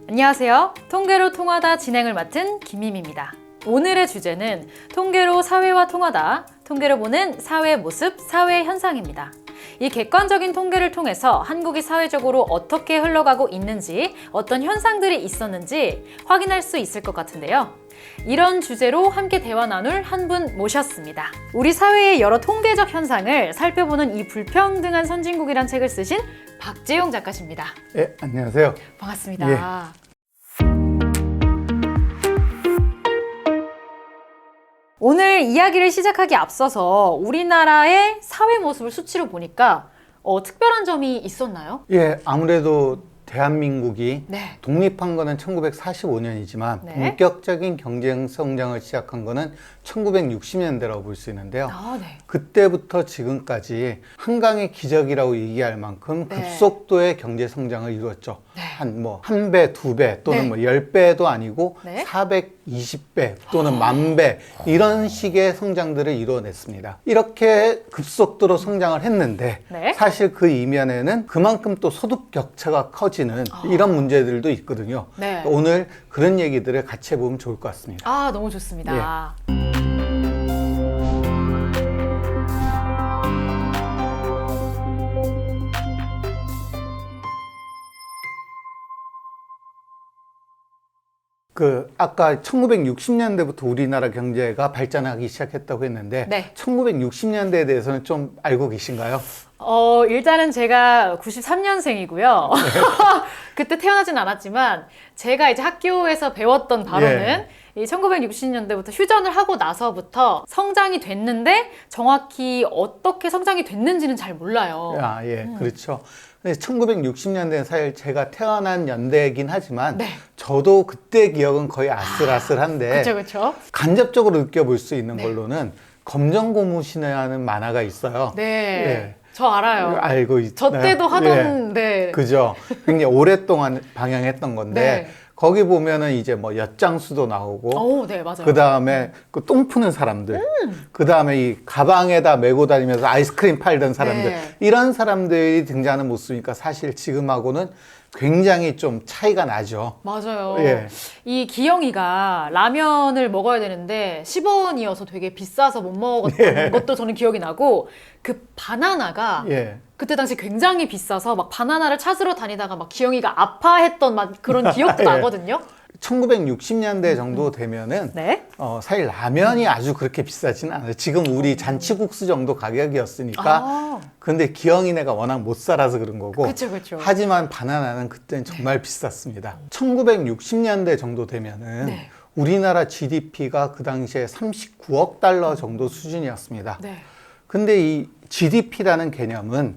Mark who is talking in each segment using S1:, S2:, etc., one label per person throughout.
S1: 안녕하세요. 통계로 통하다 진행을 맡은 김희미입니다. 오늘의 주제는 통계로 사회와 통하다, 통계로 보는 사회 모습, 사회 현상입니다. 이 객관적인 통계를 통해서 한국이 사회적으로 어떻게 흘러가고 있는지, 어떤 현상들이 있었는지 확인할 수 있을 것 같은데요. 이런 주제로 함께 대화 나눌 한 분 모셨습니다. 우리 사회의 여러 통계적 현상을 살펴보는 이 불평등한 선진국이란 책을 쓰신 박재용 작가십니다.
S2: 네, 안녕하세요.
S1: 반갑습니다.
S2: 예.
S1: 오늘 이야기를 시작하기 앞서서 우리나라의 사회 모습을 수치로 보니까 특별한 점이 있었나요?
S2: 예, 아무래도 대한민국이
S1: 네.
S2: 독립한 거는 1945년이지만
S1: 네.
S2: 본격적인 경제 성장을 시작한 거는 1960년대라고 볼 수 있는데요.
S1: 네.
S2: 그때부터 지금까지 한강의 기적이라고 얘기할 만큼
S1: 네.
S2: 급속도의 경제 성장을 이루었죠.
S1: 네.
S2: 한 배, 두 배 또는
S1: 네.
S2: 10배도 아니고
S1: 네.
S2: 420배 또는 10,000배 이런 식의 성장들을 이루어냈습니다. 이렇게 급속도로 성장을 했는데
S1: 네.
S2: 사실 그 이면에는 그만큼 또 소득 격차가 커지는 이런 문제들도 있거든요.
S1: 네.
S2: 오늘 그런 얘기들을 같이 해보면 좋을 것 같습니다.
S1: 너무 좋습니다.
S2: 아까 1960년대부터 우리나라 경제가 발전하기 시작했다고 했는데
S1: 네.
S2: 1960년대에 대해서는 좀 알고 계신가요?
S1: 일단은 제가 93년생이고요. 그때 태어나진 않았지만 제가 이제 학교에서 배웠던 바로는 이 1960년대부터 휴전을 하고 나서부터 성장이 됐는데 정확히 어떻게 성장이 됐는지는 잘 몰라요.
S2: 그렇죠. 1960년대는 사실 제가 태어난 연대이긴 하지만
S1: 네.
S2: 저도 그때 기억은 거의 아슬아슬한데
S1: 그렇죠.
S2: 간접적으로 느껴볼 수 있는
S1: 네.
S2: 걸로는 검정고무신이라는 만화가 있어요.
S1: 네. 저 알아요.
S2: 알고 있죠.
S1: 저 때도 하던, 네.
S2: 그죠. 굉장히 오랫동안 방영했던 건데
S1: 네.
S2: 거기 보면은 이제 뭐 엿장수도 나오고
S1: 네, 맞아요.
S2: 그 다음에 그 똥 푸는 사람들, 그 다음에 이 가방에다 메고 다니면서 아이스크림 팔던 사람들,
S1: 네.
S2: 이런 사람들이 등장하는 모습이니까 사실 지금하고는 굉장히 좀 차이가 나죠.
S1: 맞아요.
S2: 예.
S1: 이 기영이가 라면을 먹어야 되는데 10원이어서 되게 비싸서 못 먹었던 것도 저는 기억이 나고, 그 바나나가 그때 당시 굉장히 비싸서 막 바나나를 찾으러 다니다가 막 기영이가 아파했던 막 그런 기억도 나거든요.
S2: 1960년대 정도 되면은
S1: 네.
S2: 사실 라면이 아주 그렇게 비싸지는 않아요. 지금 우리 잔치국수 정도 가격이었으니까. 근데 기영이네가 워낙 못 살아서 그런 거고.
S1: 그렇죠.
S2: 하지만 바나나는 그때는 정말 비쌌습니다. 1960년대 정도 되면은 우리나라 GDP가 그 당시에 39억 달러 정도 수준이었습니다.
S1: 네.
S2: 근데 이 GDP라는 개념은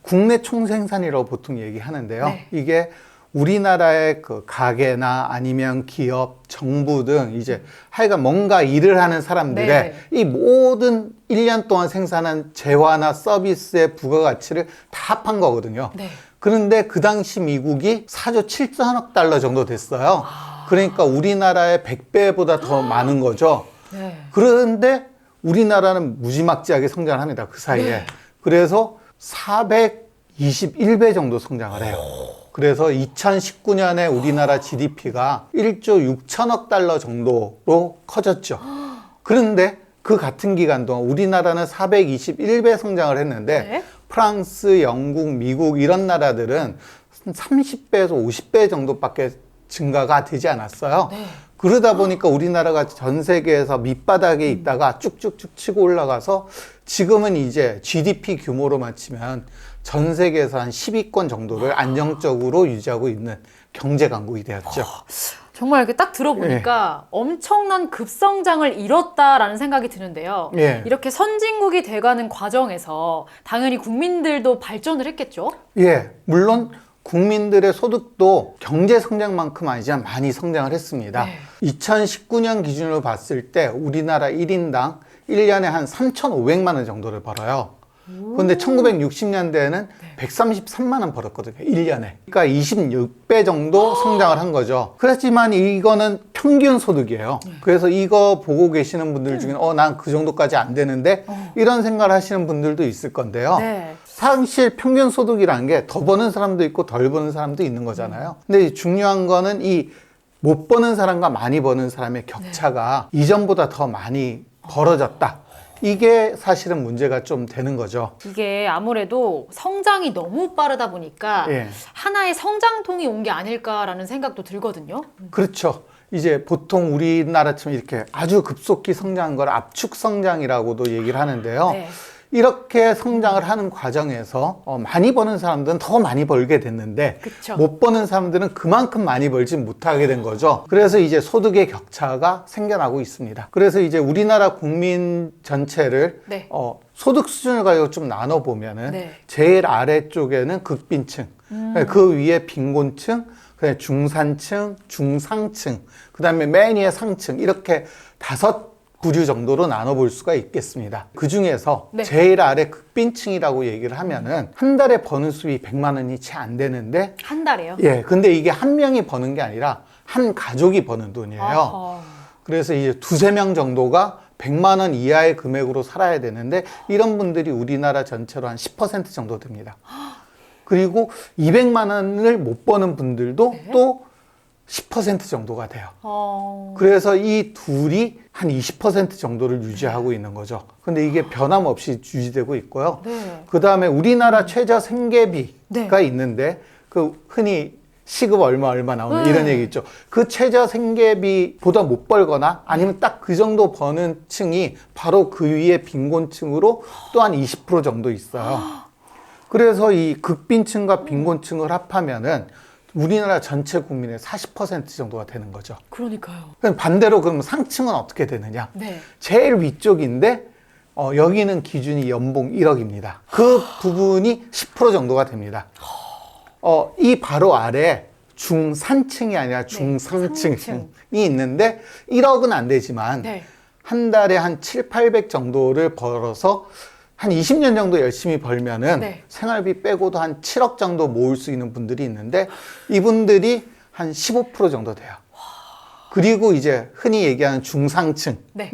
S2: 국내 총생산이라고 보통 얘기하는데요.
S1: 네.
S2: 이게 우리나라의 그 가게나 아니면 기업, 정부 등 이제 하여간 뭔가 일을 하는 사람들의 이 모든 1년 동안 생산한 재화나 서비스의 부가가치를 다 합한 거거든요.
S1: 네.
S2: 그런데 그 당시 미국이 4조 7천억 달러 정도 됐어요. 그러니까 우리나라의 100배보다 더 많은 거죠.
S1: 네.
S2: 그런데 우리나라는 무지막지하게 성장을 합니다. 그 사이에. 그래서 421배 정도 성장을 해요. 그래서 2019년에 우리나라 GDP가 1조 6천억 달러 정도로 커졌죠. 그런데 그 같은 기간 동안 우리나라는 421배 성장을 했는데 프랑스, 영국, 미국 이런 나라들은 30배에서 50배 정도밖에 증가가 되지 않았어요. 그러다 보니까 우리나라가 전 세계에서 밑바닥에 있다가 쭉쭉쭉 치고 올라가서 지금은 이제 GDP 규모로만 치면 전 세계에서 한 10위권 정도를 안정적으로 유지하고 있는 경제 강국이 되었죠.
S1: 정말 이렇게 딱 들어보니까 엄청난 급성장을 이뤘다라는 생각이 드는데요. 이렇게 선진국이 돼가는 과정에서 당연히 국민들도 발전을 했겠죠?
S2: 물론 국민들의 소득도 경제 성장만큼 아니지만 많이 성장을 했습니다. 2019년 기준으로 봤을 때 우리나라 1인당 1년에 한 3,500만 원 정도를 벌어요. 근데 1960년대에는 133만 원 벌었거든요. 1년에. 그러니까 26배 정도 성장을 한 거죠. 그렇지만 이거는 평균 소득이에요. 그래서 이거 보고 계시는 분들 중에는 난 그 정도까지 안 되는데 이런 생각을 하시는 분들도 있을 건데요. 사실 평균 소득이라는 게 더 버는 사람도 있고 덜 버는 사람도 있는 거잖아요. 근데 중요한 거는 이 못 버는 사람과 많이 버는 사람의 격차가 이전보다 더 많이 벌어졌다. 이게 사실은 문제가 좀 되는 거죠.
S1: 이게 아무래도 성장이 너무 빠르다 보니까
S2: 예.
S1: 하나의 성장통이 온 게 아닐까라는 생각도 들거든요.
S2: 그렇죠. 이제 보통 우리나라처럼 이렇게 아주 급속히 성장한 걸 압축 성장이라고도 얘기를 하는데요.
S1: 네.
S2: 이렇게 성장을 하는 과정에서 많이 버는 사람들은 더 많이 벌게 됐는데
S1: 그쵸.
S2: 못 버는 사람들은 그만큼 많이 벌지 못하게 된 거죠. 그래서 이제 소득의 격차가 생겨나고 있습니다. 그래서 이제 우리나라 국민 전체를
S1: 네.
S2: 소득 수준을 가지고 좀 나눠보면은
S1: 네.
S2: 제일 아래쪽에는 극빈층, 그 위에 빈곤층, 그다음에 중산층, 중상층, 그다음에 맨 위에 상층 이렇게 5 부류 정도로 나눠볼 수가 있겠습니다. 그 중에서
S1: 네.
S2: 제일 아래 극빈층이라고 얘기를 하면은 한 달에 버는 수입이 100만 원이 채 안 되는데
S1: 한 달에요?
S2: 예, 근데 이게 한 명이 버는 게 아니라 한 가족이 버는 돈이에요.
S1: 아하.
S2: 그래서 이제 2-3명 정도가 100만 원 이하의 금액으로 살아야 되는데 이런 분들이 우리나라 전체로 한 10% 정도 됩니다. 그리고 200만 원을 못 버는 분들도
S1: 네.
S2: 또 10% 정도가 돼요.
S1: 어...
S2: 그래서 이 둘이 한 20% 정도를 유지하고 있는 거죠. 근데 이게 변함없이 유지되고 있고요.
S1: 네.
S2: 그 다음에 우리나라 최저 생계비가
S1: 네.
S2: 있는데 그 흔히 시급 얼마 나오는 이런 얘기 있죠. 그 최저 생계비보다 못 벌거나 아니면 딱 그 정도 버는 층이 바로 그 위에 빈곤층으로 또한 20% 정도 있어요. 그래서 이 극빈층과 빈곤층을 합하면은 우리나라 전체 국민의 40% 정도가 되는 거죠.
S1: 그러니까요.
S2: 그럼 반대로 그러면 상층은 어떻게 되느냐?
S1: 네.
S2: 제일 위쪽인데 여기는 기준이 연봉 1억입니다. 그 부분이 10% 정도가 됩니다. 이 바로 아래 중산층이 아니라 중상층이
S1: 상층.
S2: 있는데 1억은 안 되지만
S1: 네.
S2: 한 달에 한 700-800 정도를 벌어서 한 20년 정도 열심히 벌면은
S1: 네.
S2: 생활비 빼고도 한 7억 정도 모을 수 있는 분들이 있는데 이분들이 한 15% 정도 돼요. 그리고 이제 흔히 얘기하는 중상층은
S1: 네.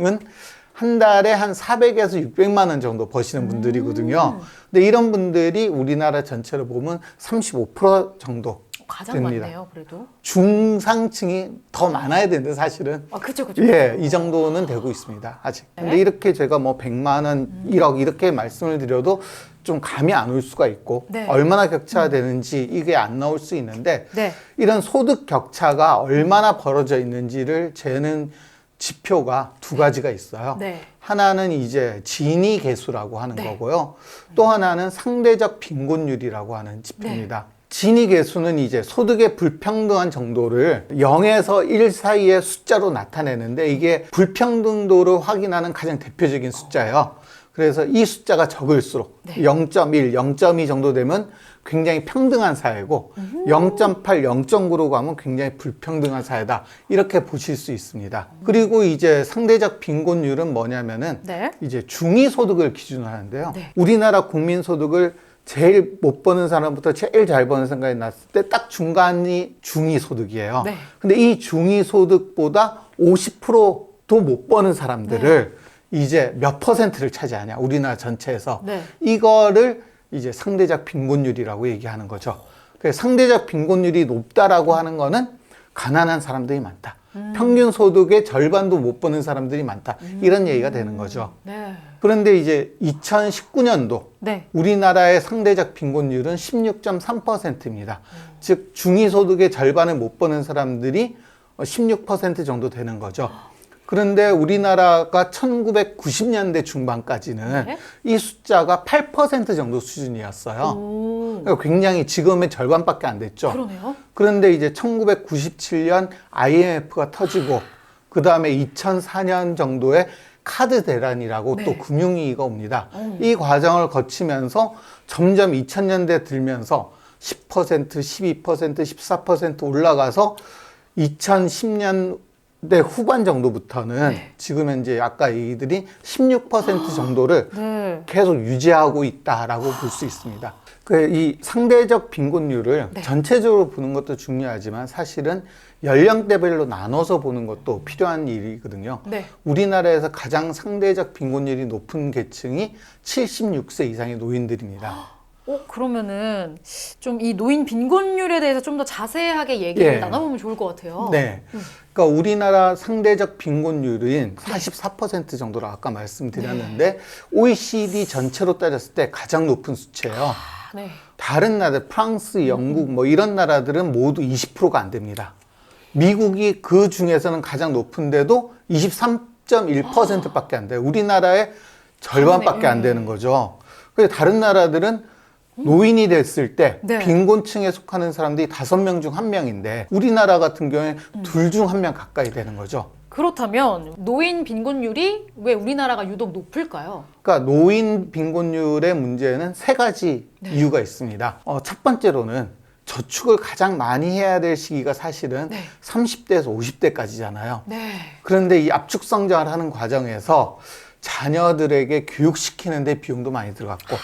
S2: 한 달에 한 400에서 600만 원 정도 버시는 분들이거든요. 근데 이런 분들이 우리나라 전체로 보면 35% 정도
S1: 가장
S2: 됩니다.
S1: 많네요, 그래도.
S2: 중상층이 더 많아야 되는데 사실은
S1: 아, 그죠.
S2: 예, 이 정도는 되고 있습니다. 아직. 근데 이렇게 제가 뭐 100만 원, 1억 이렇게 말씀을 드려도 좀 감이 안 올 수가 있고
S1: 네.
S2: 얼마나 격차가 되는지 이게 안 나올 수 있는데
S1: 네.
S2: 이런 소득 격차가 얼마나 벌어져 있는지를 재는 지표가 2가지가 있어요.
S1: 네.
S2: 하나는 이제 지니 계수라고 하는
S1: 네.
S2: 거고요. 또 하나는 상대적 빈곤율이라고 하는 지표입니다. 지니 계수는 이제 소득의 불평등한 정도를 0에서 1 사이의 숫자로 나타내는데 이게 불평등도를 확인하는 가장 대표적인 숫자예요. 그래서 이 숫자가 적을수록
S1: 네.
S2: 0.1, 0.2 정도 되면 굉장히 평등한 사회고 0.8, 0.9로 가면 굉장히 불평등한 사회다. 이렇게 보실 수 있습니다. 그리고 이제 상대적 빈곤율은 뭐냐면은
S1: 네.
S2: 이제 중위소득을 기준으로 하는데요.
S1: 네.
S2: 우리나라 국민소득을 제일 못 버는 사람부터 제일 잘 버는 사람까지 났을 때 딱 중간이 중위소득이에요.
S1: 네.
S2: 근데 이 중위소득보다 50%도 못 버는 사람들을 이제 몇 퍼센트를 차지하냐, 우리나라 전체에서.
S1: 네.
S2: 이거를 이제 상대적 빈곤율이라고 얘기하는 거죠. 그래서 상대적 빈곤율이 높다라고 하는 거는 가난한 사람들이 많다. 평균 소득의 절반도 못 버는 사람들이 많다. 이런 얘기가 되는 거죠.
S1: 네.
S2: 그런데 이제 2019년도
S1: 네.
S2: 우리나라의 상대적 빈곤율은 16.3%입니다. 즉 중위소득의 절반을 못 버는 사람들이 16% 정도 되는 거죠. 그런데 우리나라가 1990년대 중반까지는
S1: 네.
S2: 이 숫자가 8% 정도 수준이었어요.
S1: 오.
S2: 그러니까 굉장히 지금의 절반밖에 안 됐죠.
S1: 그러네요.
S2: 그런데 이제 1997년 IMF가 터지고 그 다음에 2004년 정도에 카드 대란이라고
S1: 네.
S2: 또 금융위기가 옵니다. 이 과정을 거치면서 점점 2000년대 들면서 10%, 12%, 14% 올라가서 2010년대 후반 정도부터는
S1: 네.
S2: 지금 이제 아까 얘기드린 16% 정도를
S1: 네.
S2: 계속 유지하고 있다라고 볼 수 있습니다. 이 상대적 빈곤율을
S1: 네.
S2: 전체적으로 보는 것도 중요하지만 사실은 연령대별로 나눠서 보는 것도 필요한 일이거든요.
S1: 네.
S2: 우리나라에서 가장 상대적 빈곤율이 높은 계층이 76세 이상의 노인들입니다.
S1: 그러면은 좀 이 노인 빈곤율에 대해서 좀 더 자세하게 얘기를
S2: 예.
S1: 나눠보면 좋을 것 같아요.
S2: 네. 그러니까 우리나라 상대적 빈곤율은 44% 정도로 아까 말씀드렸는데 OECD 전체로 따졌을 때 가장 높은 수치예요.
S1: 네.
S2: 다른 나라, 프랑스, 영국 뭐 이런 나라들은 모두 20%가 안 됩니다. 미국이 그 중에서는 가장 높은데도 23.1%밖에 안 돼요. 우리나라의 절반밖에 안 되는 거죠. 그래서 다른 나라들은 노인이 됐을 때
S1: 네.
S2: 빈곤층에 속하는 사람들이 5명 중 1명인데 우리나라 같은 경우에 2 중 1명 가까이 되는 거죠.
S1: 그렇다면 노인 빈곤율이 왜 우리나라가 유독 높을까요?
S2: 그러니까 노인 빈곤율의 문제는 3가지 이유가 있습니다. 첫 번째로는 저축을 가장 많이 해야 될 시기가 사실은 30대에서 50대까지잖아요.
S1: 네.
S2: 그런데 이 압축 성장을 하는 과정에서 자녀들에게 교육시키는 데 비용도 많이 들어갔고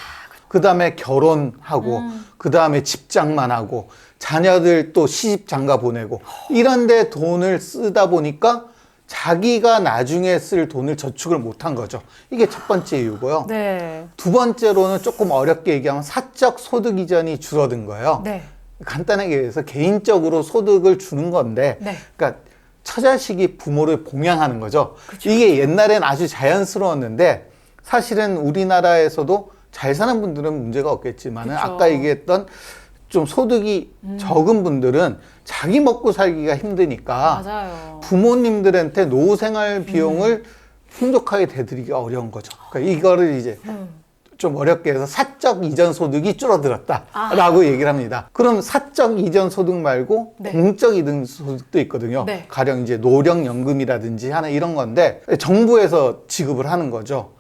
S2: 그 다음에 결혼하고 그 다음에 집장만 하고 자녀들 또 시집 장가 보내고 이런 데 돈을 쓰다 보니까 자기가 나중에 쓸 돈을 저축을 못한 거죠. 이게 첫 번째 이유고요.
S1: 네.
S2: 두 번째로는 조금 어렵게 얘기하면 사적 소득 이전이 줄어든 거예요.
S1: 네.
S2: 간단하게 얘기해서 개인적으로 소득을 주는 건데
S1: 네.
S2: 그러니까 처자식이 부모를 봉양하는 거죠. 이게 옛날엔 아주 자연스러웠는데 사실은 우리나라에서도 잘 사는 분들은 문제가 없겠지만 아까 얘기했던 좀 소득이 적은 분들은 자기 먹고 살기가 힘드니까
S1: 맞아요.
S2: 부모님들한테 노후 생활 비용을 풍족하게 대드리기가 어려운 거죠. 그러니까 이거를 이제 좀 어렵게 해서 사적 이전 소득이 줄어들었다라고 얘기를 합니다. 그럼 사적 이전 소득 말고 공적 이전 소득도 있거든요.
S1: 네.
S2: 가령 이제 노령연금이라든지 하나 이런 건데 정부에서 지급을 하는 거죠.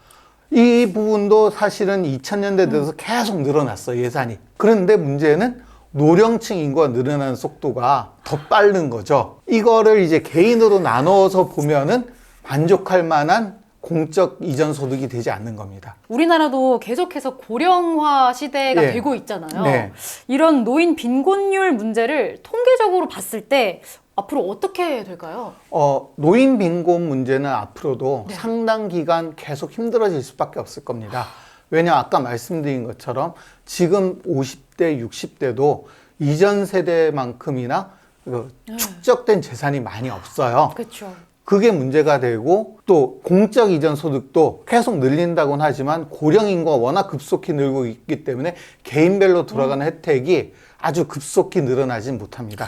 S2: 이 부분도 사실은 2000년대 돼서 계속 늘어났어요, 예산이. 그런데 문제는 노령층 인구가 늘어나는 속도가 더 빠른 거죠. 이거를 이제 개인으로 나눠서 보면은 만족할 만한 공적 이전 소득이 되지 않는 겁니다.
S1: 우리나라도 계속해서 고령화 시대가
S2: 예.
S1: 되고 있잖아요.
S2: 네.
S1: 이런 노인 빈곤율 문제를 통계적으로 봤을 때 앞으로 어떻게 될까요?
S2: 노인 빈곤 문제는 앞으로도 상당 기간 계속 힘들어질 수밖에 없을 겁니다. 왜냐 아까 말씀드린 것처럼 지금 50대, 60대도 이전 세대만큼이나 축적된 재산이 많이 없어요.
S1: 그렇죠.
S2: 그게 문제가 되고 또 공적 이전 소득도 계속 늘린다고는 하지만 고령 인구가 워낙 급속히 늘고 있기 때문에 개인별로 돌아가는 혜택이 아주 급속히 늘어나진 못합니다.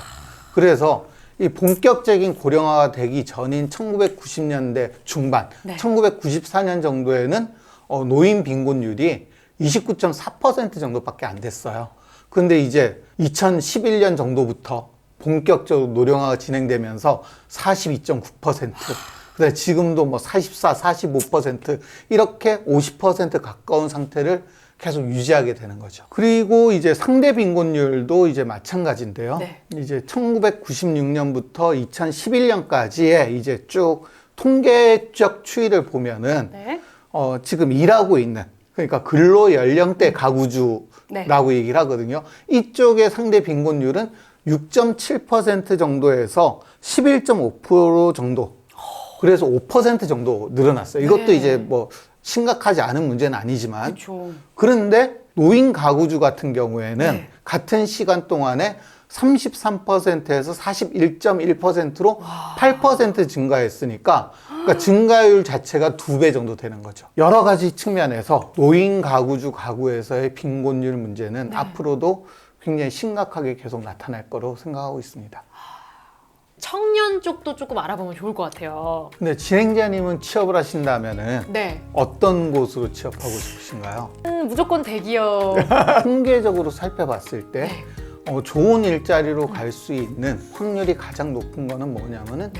S2: 그래서 이 본격적인 고령화가 되기 전인 1990년대 중반, 1994년 정도에는 노인 빈곤율이 29.4% 정도밖에 안 됐어요. 근데 이제 2011년 정도부터 본격적으로 노령화가 진행되면서 42.9%, 그다음에 지금도 뭐 44, 45% 이렇게 50% 가까운 상태를 계속 유지하게 되는 거죠. 그리고 이제 상대 빈곤율도 이제 마찬가지인데요. 이제 1996년부터 2011년까지의 이제 쭉 통계적 추이를 보면은 지금 일하고 있는 그러니까 근로 연령대 가구주라고 얘기를 하거든요. 이쪽의 상대 빈곤율은 6.7% 정도에서 11.5% 정도. 그래서 5% 정도 늘어났어요. 이것도 이제 뭐 심각하지 않은 문제는 아니지만 그런데 노인 가구주 같은 경우에는 같은 시간 동안에 33%에서 41.1%로 8% 증가했으니까 그러니까 증가율 자체가 2배 정도 되는 거죠. 여러 가지 측면에서 노인 가구주 가구에서의 빈곤율 문제는 앞으로도 굉장히 심각하게 계속 나타날 거로 생각하고 있습니다.
S1: 청년 쪽도 조금 알아보면 좋을 것 같아요.
S2: 근데 진행자님은 취업을 하신다면은
S1: 네.
S2: 어떤 곳으로 취업하고 싶으신가요?
S1: 무조건 대기업.
S2: 통계적으로 살펴봤을 때 좋은 일자리로 갈 수 있는 확률이 가장 높은 거는 뭐냐면은